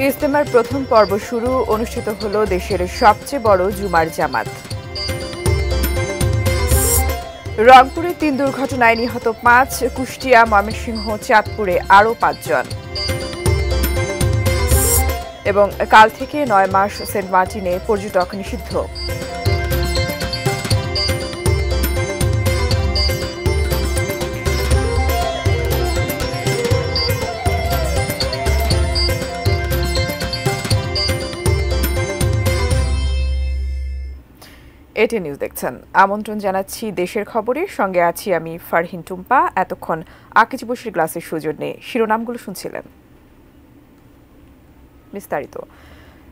ইজতেমার প্রথম পর্ব শুরু, অনুষ্ঠিত হলো দেশের সবচেয়ে বড় জুমার জামাত। রংপুরে ৩ দুর্ঘটনায় নিহত ৫, কুষ্টিয়া, ময়মনসিংহ, চাঁদপুরে আরও ৫ জন। এবং কাল থেকে ৯ মাস সেন্ট মার্টিনে পর্যটক নিষিদ্ধ। এটি নিউজ দেখছেন। আমন্ত্রণ জানাচ্ছি দেশের খবরে, সঙ্গে আছি আমি ফারহিন টুম্পা। এতক্ষণ আকিজ বসির গ্লাসের সৌজন্যে শিরোনামগুলো শুনছিলেন। বিস্তারিত।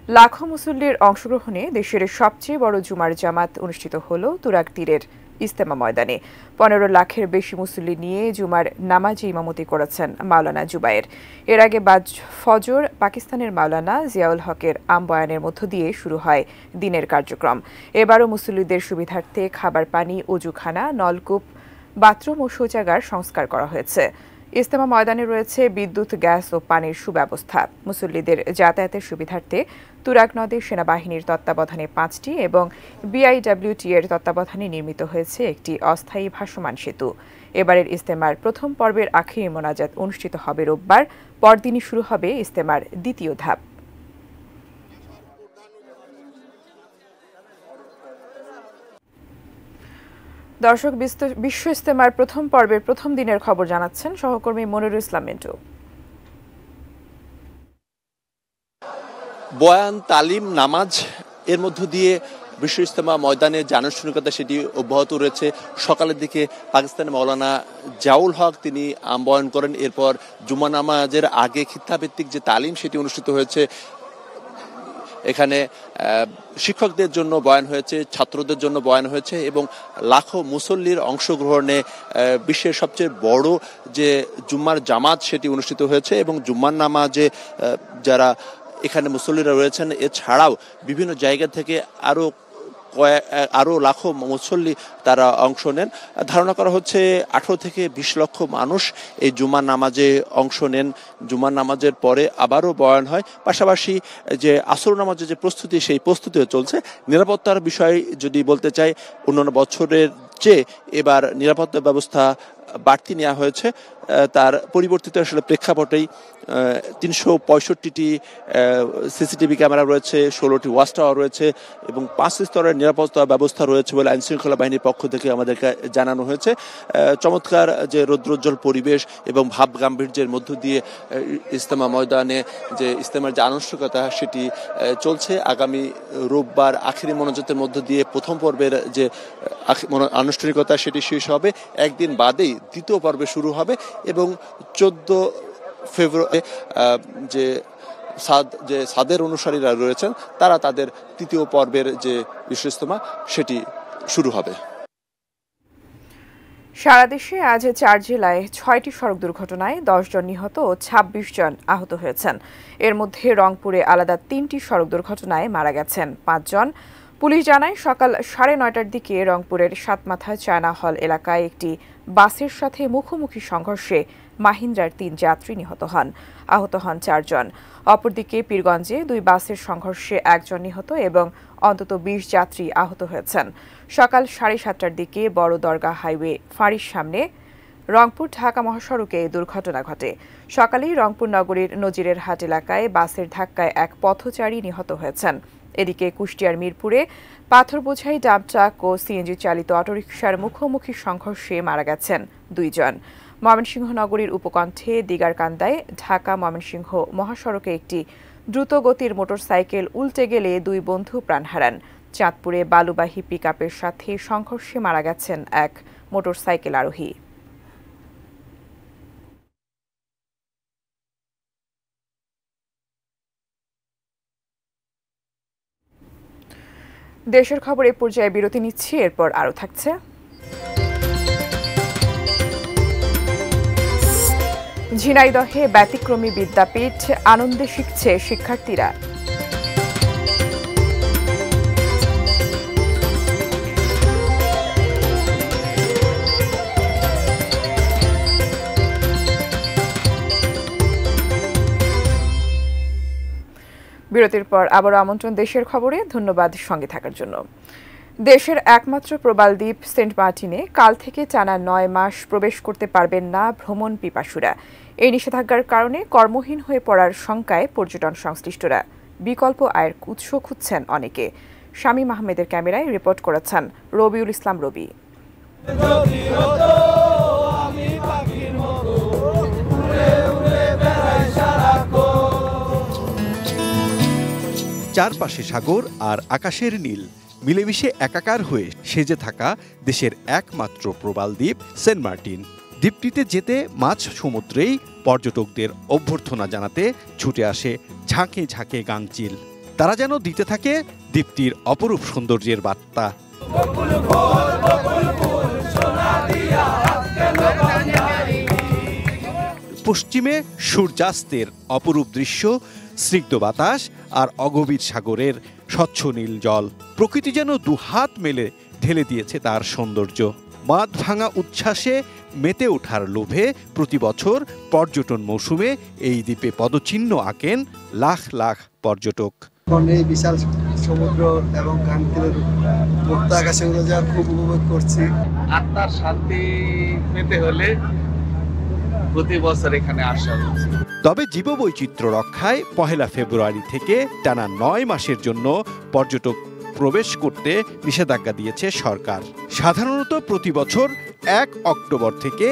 লাখো মুসল্লির অংশগ্রহণে দেশের সবচেয়ে বড় জুমার জামাত অনুষ্ঠিত হল তুরাগ তীরের ইজতেমা ময়দানে। ১৫ লাখের বেশি মুসল্লি নিয়ে জুমার নামাজে ইমামতি করেছেন মাওলানা জুবায়ের। এর আগে বাদ ফজর পাকিস্তানের মাওলানা জিয়াউল হকের আমবয়ানের মধ্য দিয়ে শুরু হয় দিনের কার্যক্রম। এবারও মুসল্লিদের সুবিধার্থে খাবার পানি, অজুখানা, নলকূপ, বাথরুম ও শৌচাগার সংস্কার করা হয়েছে। ইজতেমা ময়দানে রয়েছে বিদ্যুৎ, গ্যাস ও পানির সুব্যবস্থা। মুসল্লিদের যাতায়াতের সুবিধার্থে তুরাগ নদে সেনাবাহিনীর তত্ত্বাবধানে ৫টি এবং বিআইডব্লিউটি এর তত্ত্বাবধানে নির্মিত হয়েছে একটি অস্থায়ী ভাসমান সেতু। এবারের ইজতেমার প্রথম পর্বের আখিরি মোনাজাত অনুষ্ঠিত হবে রোববার। পরদিনই শুরু হবে ইজতেমার দ্বিতীয় ধাপ। দর্শক, বিশ্ব ইজতেমার প্রথম পর্বের প্রথম দিনের খবর জানাচ্ছেন সহকর্মী মনিরুল ইসলাম মিন্টু। বয়ান, তালিম, নামাজ এর মধ্য দিয়ে বিশ্ব ইজতেমা ময়দানে যে আনুষ্ঠানিকতা সেটি অব্যাহত রয়েছে। সকালের দিকে পাকিস্তানের মাওলানা জিয়াউল হক তিনি বয়ান করেন। এরপর জুমা নামাজের আগে খিত্তাভিত্তিক যে তালিম সেটি অনুষ্ঠিত হয়েছে। এখানে শিক্ষকদের জন্য বয়ান হয়েছে, ছাত্রদের জন্য বয়ান হয়েছে এবং লাখো মুসল্লির অংশগ্রহণে বিশ্বের সবচেয়ে বড় যে জুম্মার জামাত সেটি অনুষ্ঠিত হয়েছে। এবং জুম্মার নামাজে যারা এখানে মুসল্লিরা রয়েছেন, এছাড়াও বিভিন্ন জায়গা থেকে আরও লাখো মুসল্লি তারা অংশ নেন। ধারণা করা হচ্ছে 18 থেকে 20 লক্ষ মানুষ এই জুমার নামাজে অংশ নেন। জুমার নামাজের পরে আবারও বয়ান হয়। পাশাপাশি যে আসর নামাজের যে প্রস্তুতি, সেই প্রস্তুতিও চলছে। নিরাপত্তার বিষয় যদি বলতে চাই, অন্যান্য বছরের চেয়ে এবার নিরাপত্তা ব্যবস্থা বাড়তি নেওয়া হয়েছে। তার পরিবর্তিত আসলে প্রেক্ষাপটেই 365টি সিসিটিভি ক্যামেরা রয়েছে, 16টি ওয়াচ টাওয়ার রয়েছে এবং 5 স্তরের নিরাপত্তা ব্যবস্থা রয়েছে বলে আইনশৃঙ্খলা বাহিনীর পক্ষ থেকে আমাদেরকে জানানো হয়েছে। চমৎকার যে রৌদ্রোজ্জ্বল পরিবেশ এবং ভাব গাম্ভীর্যের মধ্য দিয়ে ইজতেমা ময়দানে যে ইজতেমার যে আনুষ্ঠানিকতা সেটি চলছে। আগামী রোববার আখিরি মোনাজাতের মধ্য দিয়ে প্রথম পর্বের যে আনুষ্ঠানিকতা সেটি শেষ হবে। একদিন বাদেই দ্বিতীয় পর্বে শুরু হবে এবং 14 ফেব্রুয়ারি যে সাদের অনুসারীরা রয়েছেন তারা তাদের তৃতীয় পর্বের যে বিশ্ব ইজতেমা সেটি শুরু হবে। সারা দেশে আজ 4 জেলায় 6টি সড়ক দুর্ঘটনায় 10 জন নিহত ও 26 জন আহত হয়েছেন। এর মধ্যে রংপুরে আলাদা 3টি সড়ক দুর্ঘটনায় মারা গেছেন 5 জন। পুলিশ জানায়, সকাল 9:30টার দিকে রংপুরের সাতমাথা চায়না হল এলাকায় একটি বাসের সাথে মুখোমুখি সংঘর্ষে মাহিন্দ্রার 3 যাত্রী নিহত হন। আহত হন 4 জন। অপরদিকে পীরগঞ্জে 2 বাসের সংঘর্ষে 1 জন নিহত এবং অন্তত 20 যাত্রী আহত হয়েছেন। সকাল 7:30টার দিকে বড় দরগা হাইওয়ে ফাঁড়ির সামনে রংপুর ঢাকা মহাসড়কে দুর্ঘটনা ঘটে। সকালেই রংপুর নগরীর নজিরের হাট এলাকায় বাসের ধাক্কায় এক পথচারী নিহত হয়েছেন। এদিকে কুষ্টিয়ার মিরপুরে পাথর বোঝাই ডাম্প ট্রাক ও সিএনজি চালিত অটোরিকশার মুখোমুখি সংঘর্ষে মারা গেছেন 2 জন। ময়মনসিংহ নগরীর উপকণ্ঠে দিগারকান্দায় ঢাকা ময়মনসিংহ মহাসড়কে একটি দ্রুতগতির মোটরসাইকেল উল্টে গেলে 2 বন্ধু প্রাণ হারান। চাঁদপুরে বালুবাহী পিকআপের সাথে সংঘর্ষে মারা গেছেন এক মোটরসাইকেল আরোহী। দেশের খবর এই পর্যায়ে বিরতি নিচ্ছি, এরপর আরও থাকছে। ঝিনাইদহে ব্যতিক্রমী বিদ্যাপীঠ, আনন্দে শিখছে শিক্ষার্থীরা। বিরতির পর আবারও আমন্ত্রণ দেশের খবরে। ধন্যবাদ সঙ্গে থাকার জন্য। দেশের একমাত্র প্রবাল দ্বীপ সেন্ট মার্টিনে কাল থেকে টানা ৯ মাস প্রবেশ করতে পারবেন না ভ্রমণ পিপাসুরা। এই নিষেধাজ্ঞার কারণে কর্মহীন হয়ে পড়ার শঙ্কায় পর্যটন সংশ্লিষ্টরা। বিকল্প আয়ের উৎস খুঁজছেন অনেকে। শামীম আহমেদের ক্যামেরায় রিপোর্ট করেছেন রবিউল ইসলাম রবি। চারপাশে সাগর আর আকাশের নীল মিলেমিশে একাকার হয়ে সেজে থাকা দেশের একমাত্র প্রবাল দ্বীপ সেন্ট মার্টিন। দ্বীপটিতে যেতে মাঝ সমুদ্রেই পর্যটকদের অভ্যর্থনা জানাতে ছুটে আসে ঝাঁকে ঝাঁকে গাংচিল। তারা যেন দিতে থাকে দ্বীপটির অপরূপ সৌন্দর্যের বার্তা। পশ্চিমে সূর্যাস্তের অপরূপ দৃশ্য, স্নিগ্ধ বাতাস আর অগভীর সাগরের স্বচ্ছ নীল জল। প্রকৃতি যেন দুহাত মেলে ঢেলে দিয়েছে তার সৌন্দর্য। বাঁধ ভাঙা উচ্ছ্বাসে মেতে ওঠার লোভে প্রতি বছর পর্যটন মৌসুমে এই দ্বীপে পদচিহ্ন আঁকেন লাখ লাখ পর্যটক। এই বিশাল সমুদ্র এবং গাংচিলের মুক্ত আকাশে উড়ে যাওয়া খুব উপভোগ করছি। আত্মার শান্তি পেতে হলে প্রতি বছর এখানে আসা হচ্ছে। তবে জীববৈচিত্র্য রক্ষায় 1 ফেব্রুয়ারি থেকে টানা 9 মাসের জন্য পর্যটক প্রবেশ করতে নিষেধাজ্ঞা দিয়েছে সরকার। সাধারণত প্রতি বছর 1 অক্টোবর থেকে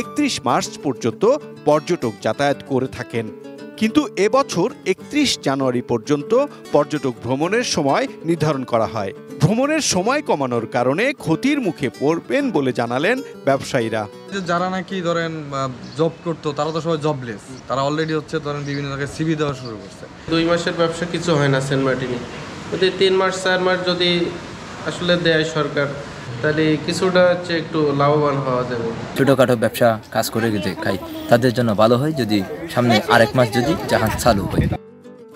31 মার্চ পর্যন্ত পর্যটক যাতায়াত করে থাকেন, কিন্তু এবছর 31 জানুয়ারি পর্যন্ত পর্যটক ভ্রমণের সময় নির্ধারণ করা হয়। ভ্রমণের সময় কমানোর কারণে ক্ষতির মুখে পড়বেন বলে জানালেন ব্যবসায়ীরা। যারা নাকি ধরেন জব করতো তারা তো সবাই জবলেস, তারা অলরেডি হচ্ছে ধরেন বিভিন্ন জায়গায় সিভি দেওয়া শুরু করছে। 2 মাসের ব্যবসা কিছু হয় না সেন্ট মার্টিনে, যদি 3 মাস 4 মাস যদি আসলে দেয় সরকার, তাহলে কিছুটা হচ্ছে একটু লাভবান হওয়া যাবে। ছোটখাটো ব্যবসা কাজ করে খাই তাদের জন্য ভালো হয় যদি সামনে আরেক মাস যদি জাহাজ চালু হয়।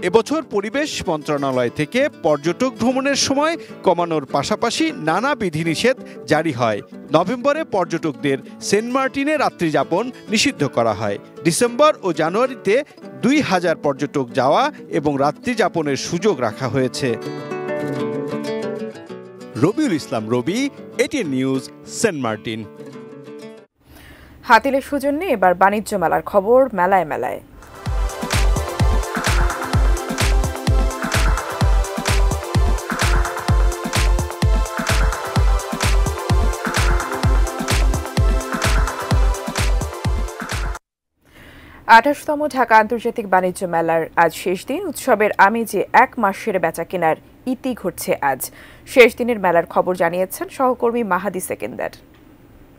এবছর পরিবেশ মন্ত্রণালয় থেকে পর্যটক ভ্রমণের সময় কমানোর পাশাপাশি নানা বিধিনিষেধ জারি হয়। নভেম্বরে পর্যটকদের সেন্ট মার্টিনে রাত্রিযাপন নিষিদ্ধ করা হয়। ডিসেম্বর ও জানুয়ারিতে 2000 পর্যটক যাওয়া এবং রাত্রিযাপনের সুযোগ রাখা হয়েছে। রবিউল ইসলাম রবি, এটিএন নিউজ, সেন্ট মার্টিন। হাতিলের সৌজন্যে এবার বাণিজ্য মেলার খবর মেলায় মেলায়। আঠাশতম ঢাকা আন্তর্জাতিক বাণিজ্য মেলার আজ শেষ দিন। উৎসবের আমেজে 1 মাসের বেচা কেনার ইতি ঘটছে আজ। শেষ দিনের মেলার খবর জানিয়েছেন সহকর্মী মাহাদি সেকেন্দার।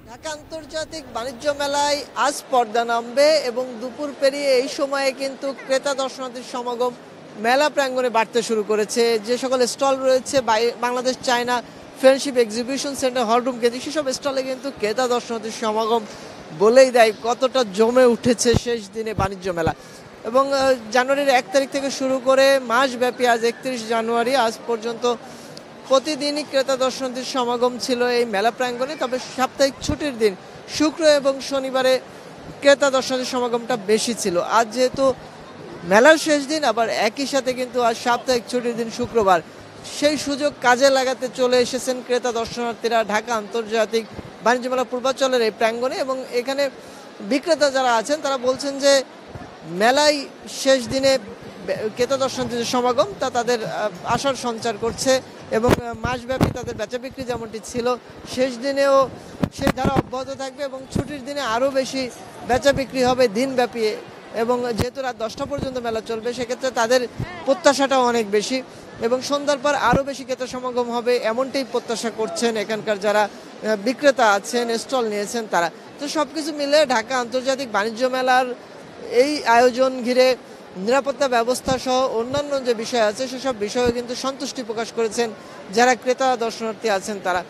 ঢাকা আন্তর্জাতিক বাণিজ্য মেলায় আজ পর্দা নামবে এবং দুপুর পেরিয়ে এই সময়ে কিন্তু ক্রেতা দর্শনার্থীর সমাগম মেলা প্রাঙ্গণে বাড়তে শুরু করেছে। যে সকল স্টল রয়েছে Bangladesh China friendship exhibition centre hall room কেন্দ্র, সেসব স্টলে কিন্তু ক্রেতা দর্শনার্থীর সমাগম বলেই দেয় কতটা জমে উঠেছে শেষ দিনে বাণিজ্য মেলা। এবং জানুয়ারির 1 তারিখ থেকে শুরু করে মাসব্যাপী আজ 31 জানুয়ারি আজ পর্যন্ত প্রতিদিনই ক্রেতা দর্শনার্থীর সমাগম ছিল এই মেলা প্রাঙ্গণে। তবে সাপ্তাহিক ছুটির দিন শুক্র এবং শনিবারে ক্রেতা দর্শনার্থীর সমাগমটা বেশি ছিল। আজ যেহেতু মেলার শেষ দিন, আবার একই সাথে কিন্তু আজ সাপ্তাহিক ছুটির দিন শুক্রবার, সেই সুযোগ কাজে লাগাতে চলে এসেছেন ক্রেতা দর্শনার্থীরা ঢাকা আন্তর্জাতিক বাণিজ্য মেলা পূর্বাচলের এই প্রাঙ্গণে। এবং এখানে বিক্রেতা যারা আছেন তারা বলছেন যে মেলায় শেষ দিনে ক্রেতা দর্শনার্থীদের সমাগম তা তাদের আশার সঞ্চার করছে এবং মাসব্যাপী তাদের বেচা বিক্রি যেমনটি ছিল শেষ দিনেও সেই ধারা অব্যাহত থাকবে এবং ছুটির দিনে আরও বেশি বেচা বিক্রি হবে দিনব্যাপী। এবং যেহেতু রাত 10টা পর্যন্ত মেলা চলবে, সেক্ষেত্রে তাদের প্রত্যাশাটাও অনেক বেশি এবং সন্ধ্যার পর আরও বেশি ক্রেতা সমাগম হবে এমনটাই প্রত্যাশা করছেন এখানকার যারা বিক্রেতা আছেন, স্টল নিয়েছেন তারা। তো সব কিছু মিলে ঢাকা আন্তর্জাতিক বাণিজ্য মেলার এই আয়োজন ঘিরে নিরাপত্তা ব্যবস্থা সহ অন্যান্য যে বিষয় আছে সেসব বিষয়ে কিন্তু সন্তুষ্টি প্রকাশ করেছেন যারা ক্রেতা দর্শনার্থী আছেন তারা।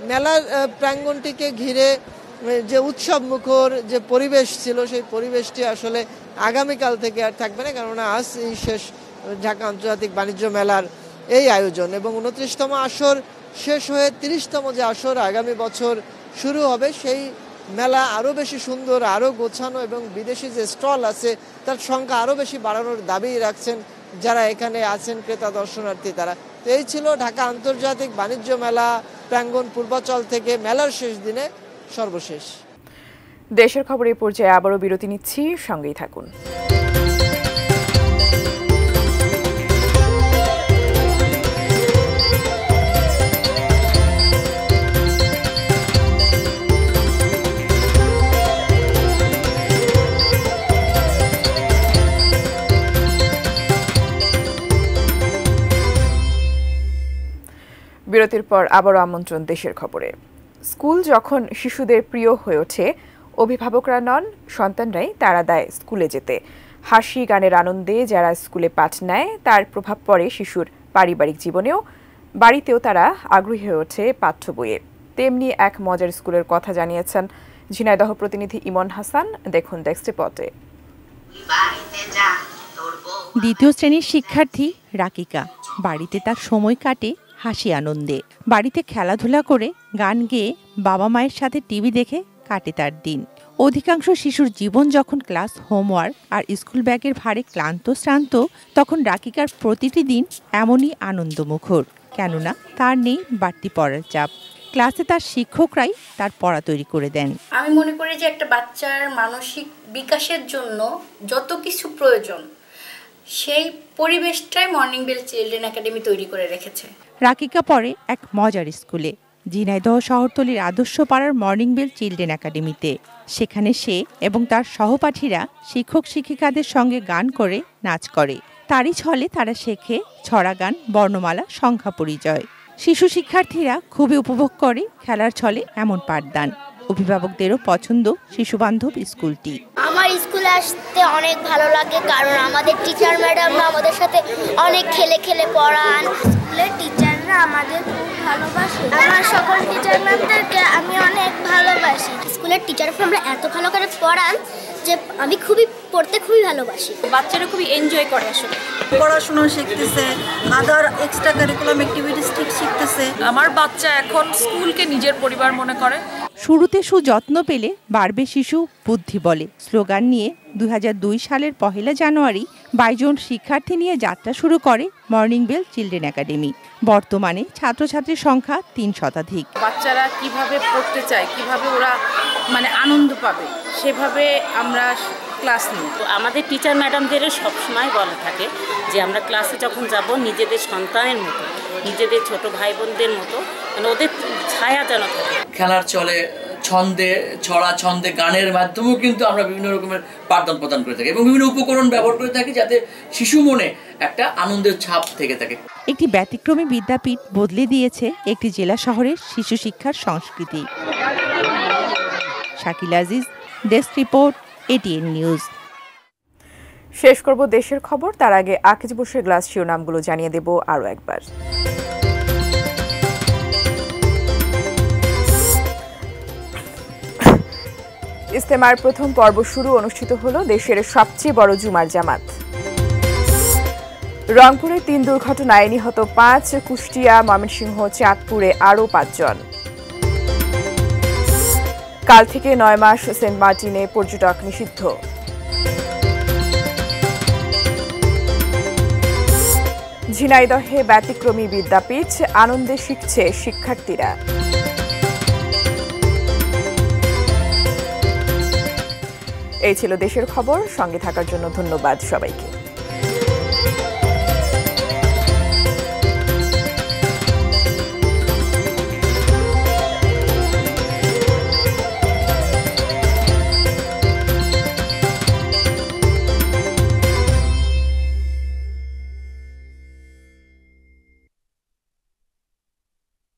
মেলার প্রাঙ্গণটিকে ঘিরে যে উৎসব মুখর যে পরিবেশ ছিল সেই পরিবেশটি আসলে আগামীকাল থেকে আর থাকবে না, কেননা আজ এই শেষ ঢাকা আন্তর্জাতিক বাণিজ্য মেলার এই আয়োজন এবং 29তম আসর শেষ হয়ে 30তম যে আসর আগামী বছর শুরু হবে, সেই মেলা আরও বেশি সুন্দর, আরও গোছানো এবং বিদেশি যে স্টল আছে তার সংখ্যা আরও বেশি বাড়ানোর দাবি রাখছেন যারা এখানে আছেন ক্রেতা দর্শনার্থী তারা। তো এই ছিল ঢাকা আন্তর্জাতিক বাণিজ্য মেলা প্রাঙ্গণ পূর্বাচল থেকে মেলার শেষ দিনে সর্বশেষ। দেশের খবরে পর্যায়ে আবারও বিরতি নিচ্ছি, সঙ্গেই থাকুন। বিরতির পর আবারও আমন্ত্রণ দেশের খবরে। স্কুল যখন শিশুদের প্রিয় হয়ে ওঠে, অভিভাবকরা নন, সন্তানরাই তাড়া দেয় স্কুলে যেতে। হাসি গানের আনন্দে যারা স্কুলে পাঠ নেয় তার প্রভাব পড়ে শিশুর পারিবারিক জীবনেও, বাড়িতেও তারা আগ্রহী হয়ে ওঠে পাঠ্য বইয়ে। তেমনি এক মজার স্কুলের কথা জানিয়েছেন ঝিনাইদহ প্রতিনিধি ইমন হাসান। দেখুন ডেস্ক রিপোর্টে। দ্বিতীয় শ্রেণীর শিক্ষার্থী রাকিকা বাড়িতে তার সময় কাটে হাসি আনন্দে। বাড়িতে খেলাধুলা করে, গান গেয়ে, বাবা মায়ের সাথে টিভি দেখে কাটে তার দিন। অধিকাংশ শিশুর জীবন যখন ক্লাস, হোমওয়ার্ক আর স্কুল ব্যাগের ভারে ক্লান্ত শ্রান্ত, তখন রাকিকার প্রতিটি দিন এমনই আনন্দমুখর, কেননা তার নেই বাড়তি পড়ার চাপ। ক্লাসে তার শিক্ষকরাই তার পড়া তৈরি করে দেন। আমি মনে করি যে একটা বাচ্চার মানসিক বিকাশের জন্য যত কিছু প্রয়োজন সেই পরিবেশটাই মর্নিং বেল চিলড্রেন একাডেমি তৈরি করে রেখেছে। রাকিকা পড়ে এক মজার স্কুলে, ঝিনাইদহ শহরতলির আদর্শ পাড়ার মর্নিং বেল চিলড্রেন একাডেমিতে। সেখানে সে এবং তার সহপাঠীরা শিক্ষক শিক্ষিকাদের সঙ্গে গান করে, নাচ করে। তারই ছলে তারা শেখে ছড়া গান, বর্ণমালা, সংখ্যা পরিচয়। শিশু শিক্ষার্থীরা খুবই উপভোগ করে খেলার ছলে এমন পাঠদান। অভিভাবকদেরও পছন্দ শিশুবান্ধব স্কুলটি। আমার স্কুলে আসতে অনেক ভালো লাগে, কারণ আমাদের টিচার ম্যাডামরা আমাদের সাথে অনেক খেলে খেলে পড়ান। স্কুলের টিচাররা আমাদের খুব ভালোবাসে। আমার সকল টিচার ম্যামদেরকে আমি অনেক ভালোবাসি। স্কুলের টিচাররা আমরা এত ভালো করে পড়ান যে আমি পড়তে খুবই ভালোবাসি। বাচ্চারা খুবই এনজয় করে, আসলে পড়াশোনা শিখতেছে, আদার এক্সট্রা কারিকুলাম অ্যাক্টিভিটিস ঠিক শিখতেছে। আমার বাচ্চা এখন স্কুলকে নিজের পরিবার মনে করে। শুরুতে সুযত্ন পেলে বাড়বে শিশু বুদ্ধি বলে স্লোগান নিয়ে 2002 সালের 1 জানুয়ারি 22 জন শিক্ষার্থী নিয়ে যাত্রা শুরু করে মর্নিং বেল চিলড্রেন একাডেমি। বর্তমানে ছাত্রছাত্রীর সংখ্যা 3 শতাধিক। বাচ্চারা কিভাবে পড়তে চায়, কিভাবে ওরা আনন্দ পাবে, সেভাবে আমরা ক্লাস নিই। আমাদের টিচার ম্যাডামদের সবসময় বলা থাকে যে আমরা ক্লাসে যখন যাব নিজেদের সন্তানের মতো, নিজেদের ছোট ভাই বোনদের মতো, ওদের ছায়া যেন থাকে। খেলার চলে, ছন্দে, ছড়া ছন্দে, গানের মাধ্যমেও কিন্তু আমরা বিভিন্ন রকমের পাঠদান প্রদান করে থাকি এবং বিভিন্ন উপকরণ ব্যবহার করে থাকি যাতে শিশু মনে একটা আনন্দের ছাপ থেকে থাকে। একটি ব্যতিক্রমী বিদ্যাপীঠ বদলে দিয়েছে একটি জেলা শহরের শিশু শিক্ষার সংস্কৃতি। Shakil Aziz, desk report, ATN news. শেষ করব দেশের খবর, তার আগে আকিজ বসের গ্লাস শিরোনামগুলো জানিয়ে দেব আরও একবার। ইজতেমার প্রথম পর্ব শুরু, অনুষ্ঠিত হলো দেশের সবচেয়ে বড় জুমার জামাত। রংপুরে 3 দুর্ঘটনায় নিহত 5, কুষ্টিয়া, ময়মনসিংহ, চাঁদপুরে আরও 5 জন। কাল থেকে 9 মাস সেন্ট মার্টিনে পর্যটক নিষিদ্ধ। ঝিনাইদহে ব্যতিক্রমী বিদ্যাপীঠ, আনন্দে শিখছে শিক্ষার্থীরা। এই ছিল দেশের খবর, সঙ্গে থাকার জন্য ধন্যবাদ সবাইকে।